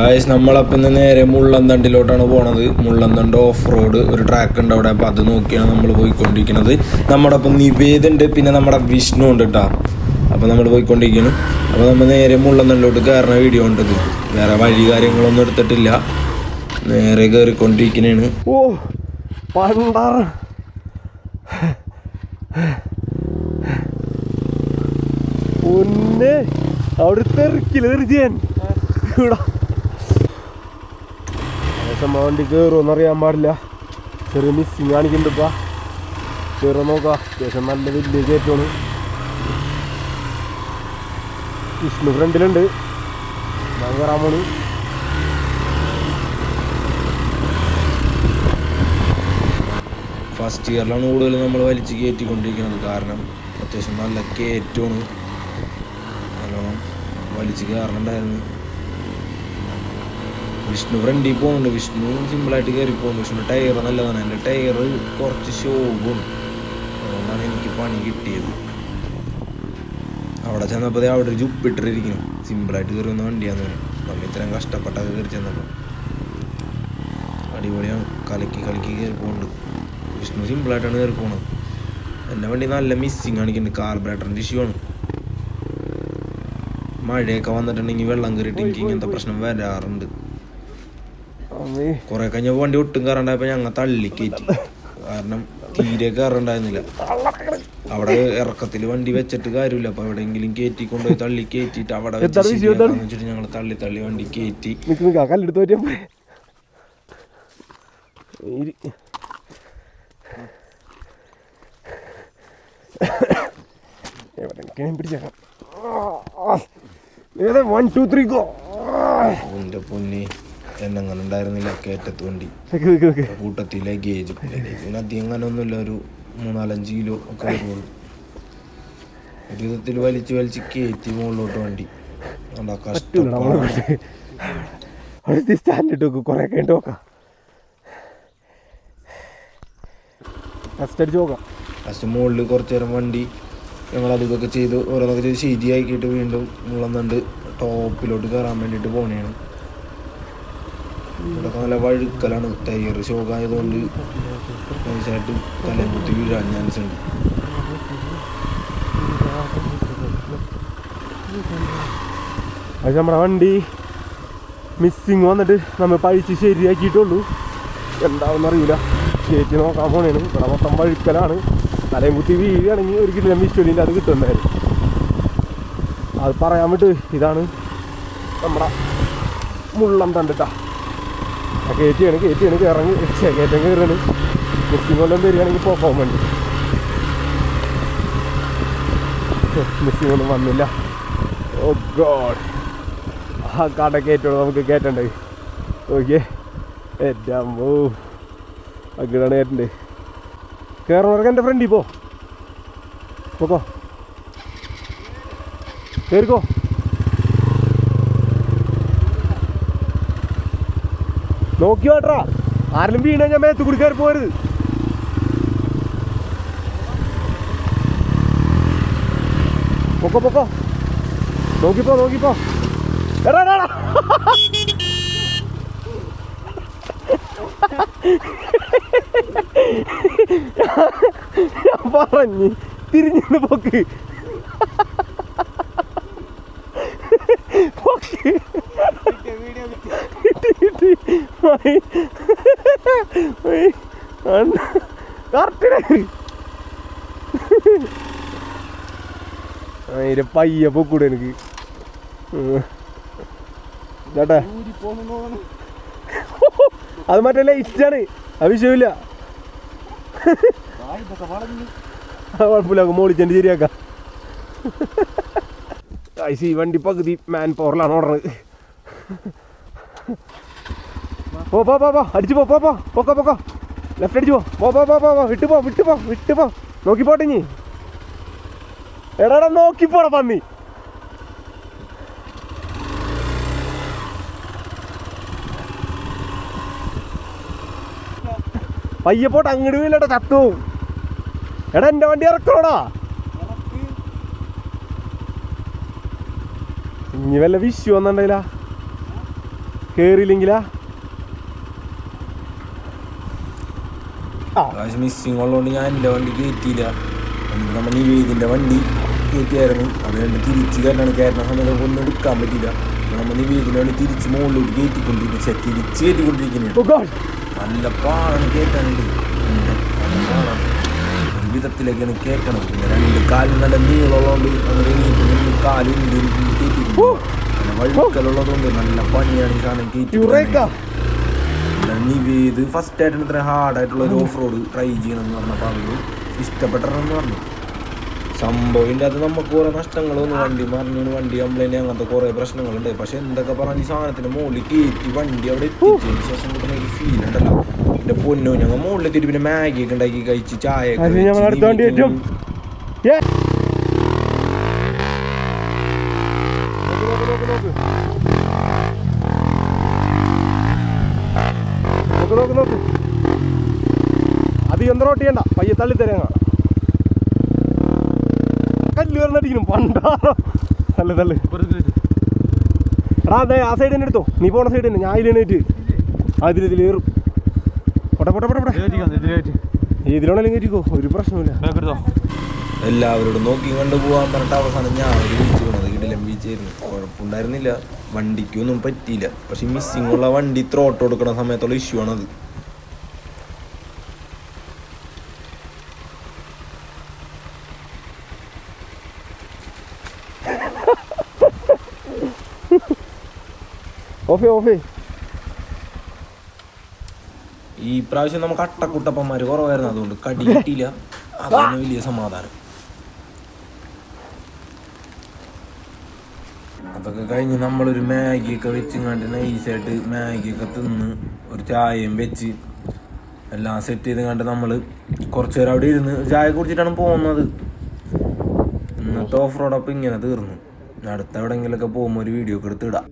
Guys നമ്മളപ്പം ഇന്ന് നേരെ മുള്ളന്തണ്ടിലോട്ടാണ് പോണത്. മുള്ളന്തണ്ട് ഓഫ് റോഡ് ഒരു ട്രാക്ക് ഉണ്ട് അവിടെ. അപ്പം അത് നോക്കിയാണ് നമ്മൾ പോയിക്കൊണ്ടിരിക്കുന്നത്. നമ്മുടെ ഒപ്പം നിവേദുണ്ട്, പിന്നെ നമ്മുടെ വിഷ്ണു ഉണ്ട് കേട്ടോ. അപ്പം നമ്മൾ പോയിക്കൊണ്ടിരിക്കുന്നു. അപ്പോൾ നമ്മൾ നേരെ മുള്ളന്തണ്ടിലോട്ട് കയറുന്ന വീഡിയോ ഉണ്ടത്. വേറെ വഴി കാര്യങ്ങളൊന്നും എടുത്തിട്ടില്ല, നേരെ കയറിക്കൊണ്ടിരിക്കുന്നതാണ്. ഓ പണ്ടാറ ഒന്നേ അവിടുത്തെ ഇറക്കിലെറിയാൻ ഇവിടെ വണ്ടി കയറുമെന്നറിയാൻ പാടില്ല. ചെറിയ മിസ്സിങ് കാണിക്കുന്നുണ്ടിപ്പാ. കയറാൻ നോക്കാം. അത്യാവശ്യം നല്ല വലിയ കയറ്റമാണ്. വിഷ്ണു ഫ്രണ്ടിലുണ്ട്. ഞാൻ കയറാൻ പോണു. ഫസ്റ്റ് ഇയറിലാണ് കൂടുതൽ നമ്മൾ വലിച്ച് കയറ്റിക്കൊണ്ടിരിക്കുന്നത്. കാരണം അത്യാവശ്യം നല്ല കയറ്റമാണ്, നല്ലോണം വലിച്ച് കയറണുണ്ടായിരുന്നു. വിഷ്ണു ഫ്രണ്ടിൽ പോകുന്നുണ്ട്. വിഷ്ണു സിമ്പിളായിട്ട് കയറി പോകുന്നു. വിഷ്ണു ടയർ നല്ലതാണ്. എൻ്റെ ടയർ കുറച്ച് ഷോവും, അതുകൊണ്ടാണ് എനിക്ക് പണി കിട്ടിയത്. അവിടെ ചെന്നപ്പോൾ അവിടെ ഒരു ജുപ്പിട്ടിരിക്കുന്നു. സിമ്പിളായിട്ട് കയറി വന്ന വണ്ടിയാന്ന് പറയും. നമ്മൾ ഇത്രയും കഷ്ടപ്പെട്ടൊക്കെ കയറി ചെന്നപ്പോൾ അടിപൊളിയാണ്. കലക്കി കയറി പോകുന്നുണ്ട്. വിഷ്ണു സിമ്പിളായിട്ടാണ് കയറി പോകുന്നത്. എൻ്റെ വണ്ടി നല്ല മിസ്സിങ് കാണിക്കുന്നുണ്ട്. കാർബറേറ്ററിൻ്റെ ഇഷ്യൂ ആണ്. മഴയൊക്കെ വന്നിട്ടുണ്ടെങ്കിൽ വെള്ളം കയറിയിട്ട് എനിക്ക് ഇങ്ങനത്തെ പ്രശ്നം വരാറുണ്ട്. കുറെ കഴിഞ്ഞപ്പോൾ വണ്ടി ഒട്ടും കയറണ്ടായപ്പോൾ ഞങ്ങൾ തള്ളിക്കയറ്റി. കാരണം തീരെ കയറണ്ടായിരുന്നില്ല. അവിടെ ഇറക്കത്തിൽ വണ്ടി വെച്ചിട്ട് കാര്യമില്ല. അപ്പോൾ എവിടെയെങ്കിലും കയറ്റി കൊണ്ടുപോയി തള്ളി കയറ്റിയിട്ട് അവിടെ വെച്ചിട്ട് ഞങ്ങൾ തള്ളി വണ്ടി കയറ്റി. എന്റെ പൊന്നി എന്നങ്ങനെ ഉണ്ടായിരുന്നില്ല കയറ്റത്ത് വണ്ടി. കൂട്ടത്തിലെ ഗേജ് പിന്നെ അധികം അങ്ങനെ ഒന്നുമില്ല, ഒരു 3-4-5 കിലോ ഒക്കെ വരുള്ളൂ. ഒരു വിധത്തിൽ വലിച്ച് കയറ്റി മുകളിലോട്ട് വണ്ടി. ഫസ്റ്റ് മുകളിൽ കുറച്ചു നേരം വണ്ടി ഞങ്ങൾ അതൊക്കെ ചെയ്ത് ഓരോന്നൊക്കെ ചെയ്ത് ശരിയാക്കിയിട്ട് വീണ്ടും മുളന്നുണ്ട് ടോപ്പിലോട്ട് കയറാൻ വേണ്ടിയിട്ട് പോണേണ്. ഇവിടെ നല്ല വഴുക്കലാണ്. ടയർ ഷോക്കായതുകൊണ്ട് നൈസായിട്ട് തലകുത്തി വീഴാൻ ചാൻസ് ഉണ്ട്. അത് നമ്മുടെ വണ്ടി മിസ്സിങ് വന്നിട്ട് നമ്മൾ പഴിച്ച് ശരിയാക്കിയിട്ടുള്ളൂ. എന്താണെന്നറിയില്ല. കയറ്റി നോക്കാൻ പോണേണ്. ഇവിടെ മൊത്തം വഴുക്കലാണ്. തലയും കുത്തി വീഴുകയാണെങ്കിൽ 1 കിലോ മിസ്റ്റോലിൻ്റെ അത് കിട്ടുന്നതായിരുന്നു. അത് പറയാൻ വിട്ട് ഇതാണ് നമ്മുടെ മുള്ളന്തണ്ട് കേട്ടോ. കയറ്റിയാണ് ഇറങ്ങി കയറ്റം കയറാണ്. മിസ്സിങ് കൊല്ലം വരികയാണെങ്കിൽ പോകാൻ വേണ്ടി. മിസ്സിങ് ഒന്നും വന്നില്ല. ഓ ഗോഡ്, ആ കട കയറ്റോളൂ നമുക്ക് കയറ്റണ്ടേ. ഓക്കെ എൻ്റെ അമ്മോ അങ്ങനെയാണ് കയറ്റണ്ടേ. കയറുന്നവർക്ക് എൻ്റെ ഫ്രണ്ടിൽ പോക്കോ കയറിക്കോ. നോക്കി വേട്ടാ, ആരെങ്കിലും വീണ ഞാൻ മേത്ത് കൂടി കയറി പോരുത്. പൊക്കോ നോക്കിപ്പോ എടാ ഞാൻ പറഞ്ഞ് തിരിഞ്ഞു പോക്ക് അതിന്റെ പയ്യ പൊക്കൂടെ എനിക്ക് ചേട്ടാ. അത് മറ്റേ ലൈറ്റാണ്, അത് വിഷയമില്ല. കുഴപ്പമില്ല, മോളിച്ചെൻ്റെ ശരിയാക്കാം. ഈ വണ്ടി പകുതി മാൻ പവറിലാണ് ഓടുന്നത്. പോ അടിച്ചു പൊക്കോ ലെഫ്റ്റ് അടിച്ചു പോ. വിട്ടു പോ നോക്കി പോട്ടെ. ഇനി എടാ നോക്കിപ്പോടാ പന്നി. പയ്യെ പോട്ടെ, അങ്ങോട്ട് വീലട്ടാ ചത്തു. എടാ എൻ്റെ വണ്ടി ഇറക്കണോടാ. ഇനി വല്ല വിഷു വന്നിട്ടില്ല. കേറിയില്ലെങ്കിലാ മിസ്സിങ് ഉള്ളതുകൊണ്ട് ഞാൻ എൻ്റെ വണ്ടി കയറ്റിയില്ല. എന്നിട്ട് നമ്മൾ നിവേദിൻ്റെ വണ്ടി കയറ്റിയായിരുന്നു. അത് കണ്ട് തിരിച്ച് കയറ്റുന്ന സമയത്ത് ഒന്നും എടുക്കാൻ പറ്റില്ല. നമ്മൾ നിവേദിൻ്റെ വണ്ടി തിരിച്ച് മുകളിലോട്ട് കയറ്റിക്കൊണ്ടിരിക്കുന്നത്. നല്ല പാടാണ് കയറ്റാനുണ്ട്. ഒരു വിധത്തിലേക്കാണ് കയറ്റണത്. പിന്നെ 2 കാലും നല്ല നീളമുള്ളതുകൊണ്ട് നമ്മൾ എണീറ്റ് കാലും കയറ്റിട്ടുണ്ട്. പിന്നെ വഴുക്കലുള്ളതുകൊണ്ട് നല്ല പണിയാണ് ഈ സാധനം കയറ്റി. നിവേദ് ഫസ്റ്റ് ആയിട്ട് ഇത്ര ഹാർഡായിട്ടുള്ള ഒരു ഓഫ് റോഡ് ട്രൈ ചെയ്യണമെന്ന് പറഞ്ഞപ്പോൾ അവർ ഇഷ്ടപ്പെട്ടെന്ന് പറഞ്ഞു. സംഭവം അത് നമുക്ക് കുറേ നഷ്ടങ്ങളൊന്നും, വണ്ടി കംപ്ലൈൻറ്റ് അങ്ങനത്തെ കുറേ പ്രശ്നങ്ങളുണ്ട്. പക്ഷെ എന്തൊക്കെ പറഞ്ഞ് ഈ സാധനത്തിന് മുകളിൽ കയറ്റി വണ്ടി അവിടെ എത്തിച്ചതിന് ശേഷം കിട്ടുന്ന ഒരു ഫീൽ ഉണ്ടല്ലോ എൻ്റെ പൊന്നോ. ഞങ്ങൾ മുകളിൽ എത്തിയിട്ട് പിന്നെ മാഗിയൊക്കെ ഉണ്ടാക്കി കഴിച്ച് ചായ നോക്ക് അധികം റോട്ട് ചെയ്യണ്ട, പയ്യെ തള്ളി തരങ്ങ. കല്ല് വരണടിക്കണം പണ്ടാറോ. തള്ളു എടാ അതെ ആ സൈഡ് തന്നെ എടുത്തോ. നീ പോണ സൈഡ് തന്നെ, ഞാൻ ഇതിലേറ്റ് അതിലേറും. ഇതിലാണെങ്കിലും കയറ്റിക്കോ, ഒരു പ്രശ്നമില്ല. എല്ലാവരോടും നോക്കി കണ്ടു പോകാൻ പറഞ്ഞിട്ട് അവസാനം ഞാൻ ബീച്ച് വീണത്. ഇടലം ബീച്ചായിരുന്നു. കുഴപ്പമുണ്ടായിരുന്നില്ല, വണ്ടിക്കൊന്നും പറ്റിയില്ല. പക്ഷെ മിസ്സിങ് ഉള്ള വണ്ടി ത്രോട്ട് കൊടുക്കുന്ന സമയത്തുള്ള ഇഷ്യൂ ആണത്. ഓഫേ ഈ പ്രാവശ്യം നമുക്ക് അട്ടക്കുട്ടപ്പന്മാർ കുറവായിരുന്നു, അതുകൊണ്ട് കടി കിട്ടിയില്ല. അതാണ് വലിയ സമാധാനം. അതൊക്കെ കഴിഞ്ഞ് നമ്മളൊരു മാഗിയൊക്കെ വെച്ചിങ്ങാണ്ട് നൈസായിട്ട് മാഗിയൊക്കെ തിന്ന് ഒരു ചായയും വെച്ച് എല്ലാം സെറ്റ് ചെയ്ത് കണ്ട് നമ്മൾ കുറച്ച് നേരം അവിടെ ഇരുന്ന് ചായ കുടിച്ചിട്ടാണ് പോകുന്നത്. ഇന്നത്തെ ഓഫ് റോഡപ്പം ഇങ്ങനെ തീർന്നു. അടുത്ത എവിടെയെങ്കിലുമൊക്കെ പോകുമ്പോൾ ഒരു വീഡിയോ ഒക്കെ എടുത്തിടാം.